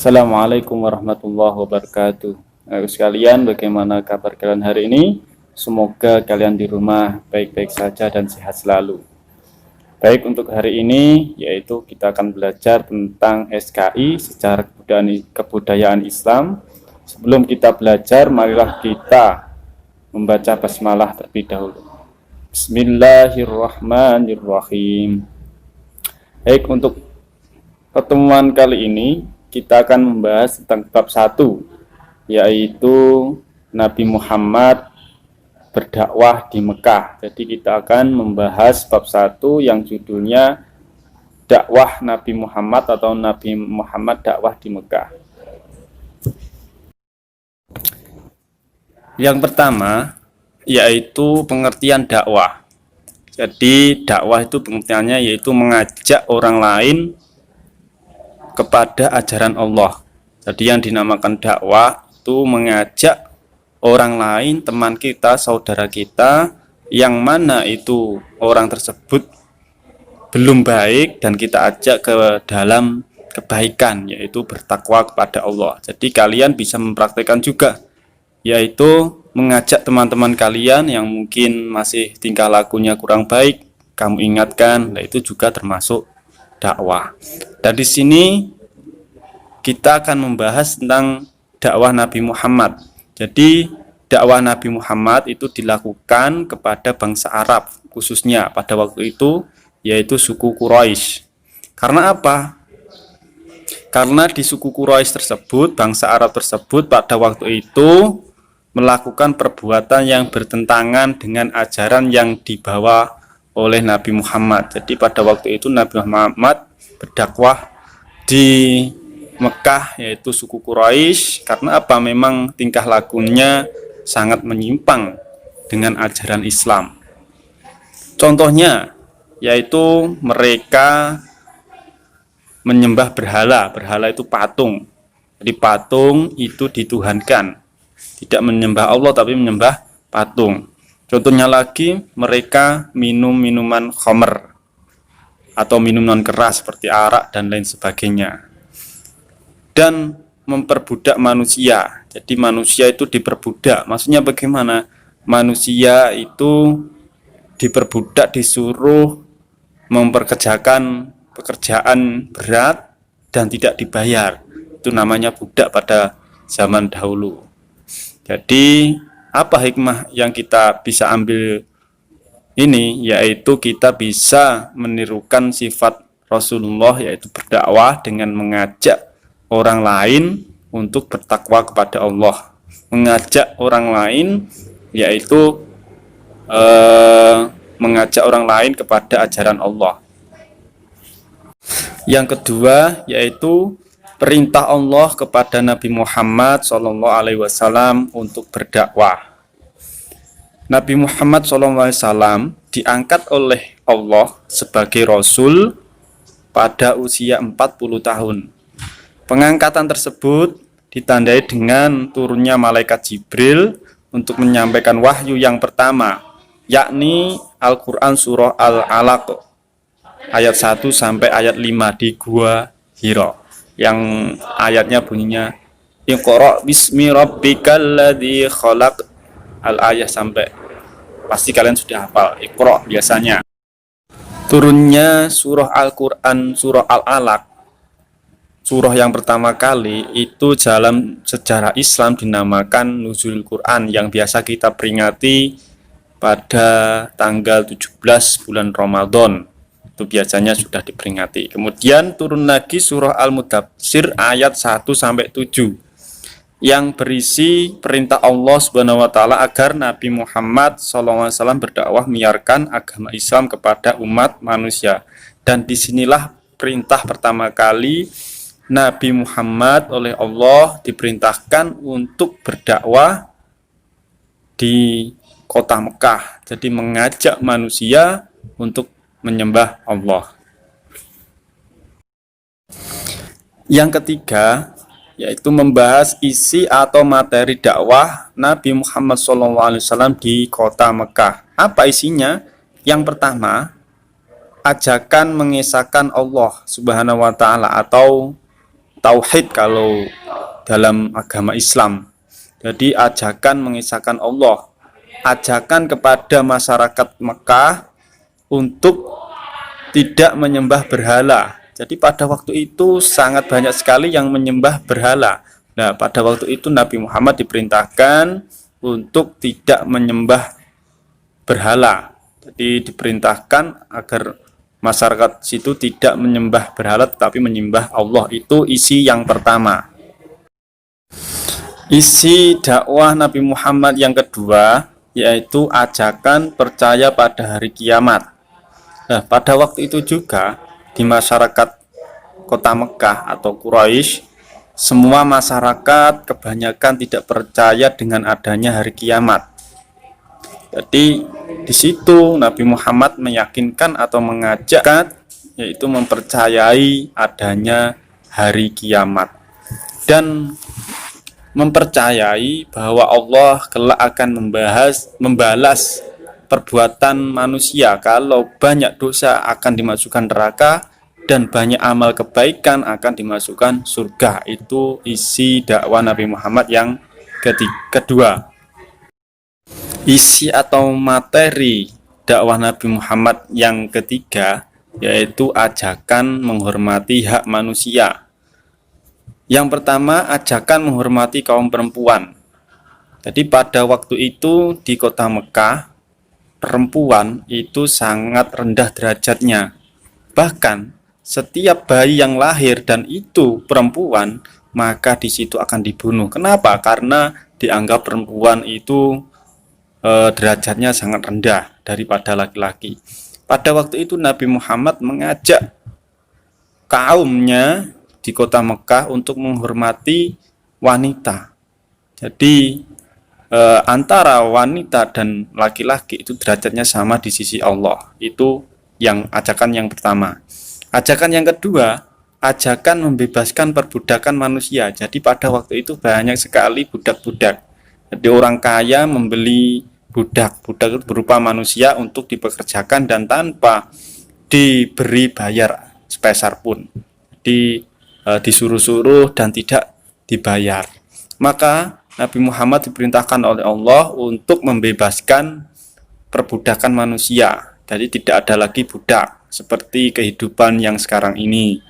Assalamualaikum warahmatullahi wabarakatuh. Sekalian, bagaimana kabar kalian hari ini? Semoga kalian di rumah baik-baik saja dan sehat selalu. Baik, untuk hari ini yaitu kita akan belajar tentang SKI, secara kebudayaan Islam. Sebelum kita belajar, marilah kita membaca basmalah terlebih dahulu. Bismillahirrahmanirrahim. Baik, untuk pertemuan kali ini kita akan membahas tentang bab 1, yaitu Nabi Muhammad berdakwah di Mekah. Jadi kita akan membahas bab 1 yang judulnya dakwah Nabi Muhammad atau Nabi Muhammad dakwah di Mekah. Yang pertama yaitu pengertian dakwah. Jadi dakwah itu pengertiannya yaitu mengajak orang lain kepada ajaran Allah. Jadi yang dinamakan dakwah itu mengajak orang lain, teman kita, saudara kita, yang mana itu orang tersebut belum baik dan kita ajak ke dalam kebaikan, yaitu bertakwa kepada Allah. Jadi kalian bisa mempraktikkan juga, yaitu mengajak teman-teman kalian yang mungkin masih tingkah lakunya kurang baik, kamu ingatkan, nah itu juga termasuk dakwah. Dan di sini kita akan membahas tentang dakwah Nabi Muhammad. Jadi dakwah Nabi Muhammad itu dilakukan kepada bangsa Arab, khususnya pada waktu itu, yaitu suku Quraisy. Karena apa? Karena di suku Quraisy tersebut, bangsa Arab tersebut pada waktu itu melakukan perbuatan yang bertentangan dengan ajaran yang dibawa oleh Nabi Muhammad. Jadi pada waktu itu Nabi Muhammad berdakwah di Mekah, yaitu suku Quraisy. Karena apa? Memang tingkah lakunya sangat menyimpang dengan ajaran Islam. Contohnya yaitu mereka menyembah berhala. Berhala itu patung. Jadi patung itu dituhankan, tidak menyembah Allah tapi menyembah patung. Contohnya lagi, mereka minum minuman khamr atau minuman keras seperti arak dan lain sebagainya, dan memperbudak manusia. Jadi manusia itu diperbudak. Maksudnya bagaimana? Manusia itu diperbudak, disuruh memperkerjakan pekerjaan berat dan tidak dibayar. Itu namanya budak pada zaman dahulu. Jadi apa hikmah yang kita bisa ambil ini? Yaitu kita bisa menirukan sifat Rasulullah, yaitu berdakwah dengan mengajak orang lain untuk bertakwa kepada Allah, mengajak orang lain yaitu mengajak orang lain kepada ajaran Allah. Yang kedua yaitu perintah Allah kepada Nabi Muhammad SAW untuk berdakwah. Nabi Muhammad SAW diangkat oleh Allah sebagai Rasul pada usia 40 tahun. Pengangkatan tersebut ditandai dengan turunnya malaikat Jibril untuk menyampaikan wahyu yang pertama, yakni Al-Quran surah Al-Alaq ayat 1 sampai ayat 5 di Gua Hira, yang ayatnya bunyinya Iqra bismi rabbikal ladzi khalaq, al-ayah sampai pasti kalian sudah hafal Iqra. Biasanya turunnya surah Al-Quran surah Al-Alaq, surah yang pertama kali itu dalam sejarah Islam dinamakan Nuzul Quran, yang biasa kita peringati pada tanggal 17 bulan Ramadan. Itu biasanya sudah diperingati. Kemudian turun lagi surah Al-Mudaththir ayat 1-7 yang berisi perintah Allah Subhanahu wa taala agar Nabi Muhammad SAW berdakwah menyiarkan agama Islam kepada umat manusia. Dan disinilah perintah pertama kali Nabi Muhammad oleh Allah diperintahkan untuk berdakwah di kota Mekah. Jadi mengajak manusia untuk menyembah Allah. Yang ketiga yaitu membahas isi atau materi dakwah Nabi Muhammad SAW di kota Mekah. Apa isinya? Yang pertama, ajakan mengesahkan Allah Subhanahu wa taala atau tauhid kalau dalam agama Islam. Jadi ajakan mengisahkan Allah, ajakan kepada masyarakat Mekah untuk tidak menyembah berhala. Jadi pada waktu itu sangat banyak sekali yang menyembah berhala. Nah, pada waktu itu Nabi Muhammad diperintahkan untuk tidak menyembah berhala. Jadi diperintahkan agar masyarakat situ tidak menyembah berhala tetapi menyembah Allah. Itu isi yang pertama. Isi dakwah Nabi Muhammad yang kedua yaitu ajakan percaya pada hari kiamat. Nah, pada waktu itu juga di masyarakat kota Mekah atau Quraisy, semua masyarakat kebanyakan tidak percaya dengan adanya hari kiamat. Jadi di situ Nabi Muhammad meyakinkan atau mengajak yaitu mempercayai adanya hari kiamat dan mempercayai bahwa Allah kelak akan membalas perbuatan manusia. Kalau banyak dosa akan dimasukkan neraka dan banyak amal kebaikan akan dimasukkan surga. Itu isi dakwah Nabi Muhammad yang kedua. Isi atau materi dakwah Nabi Muhammad yang ketiga yaitu ajakan menghormati hak manusia. Yang pertama, ajakan menghormati kaum perempuan. Jadi pada waktu itu di kota Mekah, perempuan itu sangat rendah derajatnya. Bahkan setiap bayi yang lahir dan itu perempuan, maka di situ akan dibunuh. Kenapa? Karena dianggap perempuan itu derajatnya sangat rendah daripada laki-laki. Pada waktu itu Nabi Muhammad mengajak kaumnya di kota Mekah untuk menghormati wanita. Jadi antara wanita dan laki-laki itu derajatnya sama di sisi Allah. Itu yang ajakan yang pertama. Ajakan yang kedua, ajakan membebaskan perbudakan manusia. Jadi pada waktu itu banyak sekali budak-budak. Jadi orang kaya membeli budak itu berupa manusia untuk dipekerjakan dan tanpa diberi bayar sepeser pun. Disuruh-suruh dan tidak dibayar. Maka Nabi Muhammad diperintahkan oleh Allah untuk membebaskan perbudakan manusia. Jadi tidak ada lagi budak seperti kehidupan yang sekarang ini.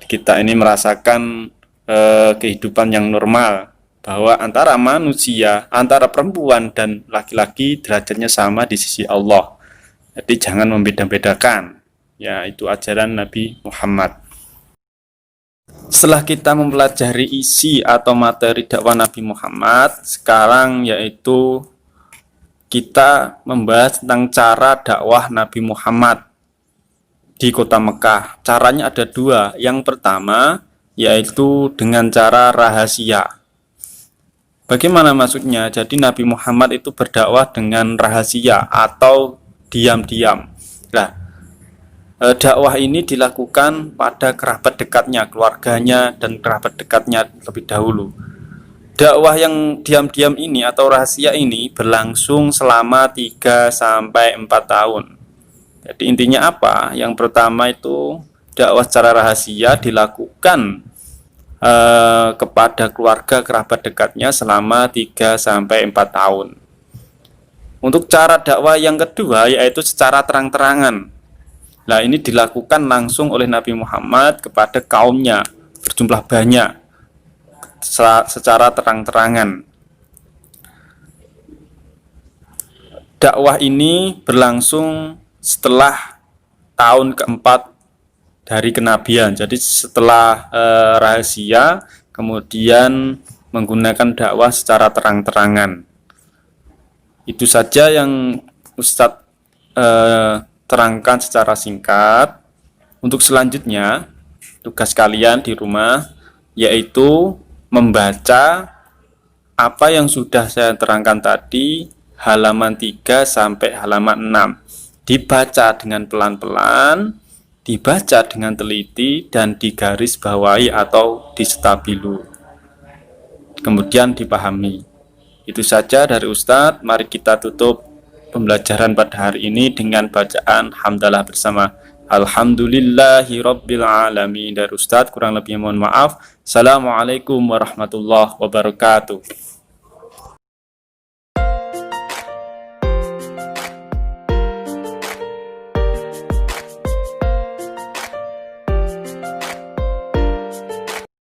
Kita ini merasakan kehidupan yang normal bahwa antara manusia, antara perempuan dan laki-laki derajatnya sama di sisi Allah. Jadi jangan membeda-bedakan. Ya, itu ajaran Nabi Muhammad. Setelah kita mempelajari isi atau materi dakwah Nabi Muhammad, sekarang yaitu kita membahas tentang cara dakwah Nabi Muhammad di kota Mekah. Caranya ada dua. Yang pertama yaitu dengan cara rahasia. Bagaimana maksudnya? Jadi Nabi Muhammad itu berdakwah dengan rahasia atau diam-diam. Nah, dakwah ini dilakukan pada kerabat dekatnya, keluarganya dan kerabat dekatnya lebih dahulu. Dakwah yang diam-diam ini atau rahasia ini berlangsung selama 3-4 tahun. Jadi intinya apa? Yang pertama itu dakwah secara rahasia dilakukan kepada keluarga kerabat dekatnya selama 3-4 tahun. Untuk cara dakwah yang kedua yaitu secara terang-terangan. Nah, ini dilakukan langsung oleh Nabi Muhammad kepada kaumnya berjumlah banyak secara terang-terangan. Dakwah ini berlangsung setelah tahun keempat dari kenabian. Jadi setelah rahasia, kemudian menggunakan dakwah secara terang-terangan. Itu saja yang Ustadz terangkan secara singkat. Untuk selanjutnya, tugas kalian di rumah yaitu membaca apa yang sudah saya terangkan tadi, halaman 3 sampai halaman 6. Dibaca dengan pelan-pelan, dibaca dengan teliti, dan digaris bawahi atau distabilo. Kemudian dipahami. Itu saja dari Ustadz. Mari kita tutup pembelajaran pada hari ini dengan bacaan hamdalah bersama. Alhamdulillahi Rabbil Alamin. Dari Ustadz kurang lebih mohon maaf. Assalamualaikum warahmatullahi wabarakatuh.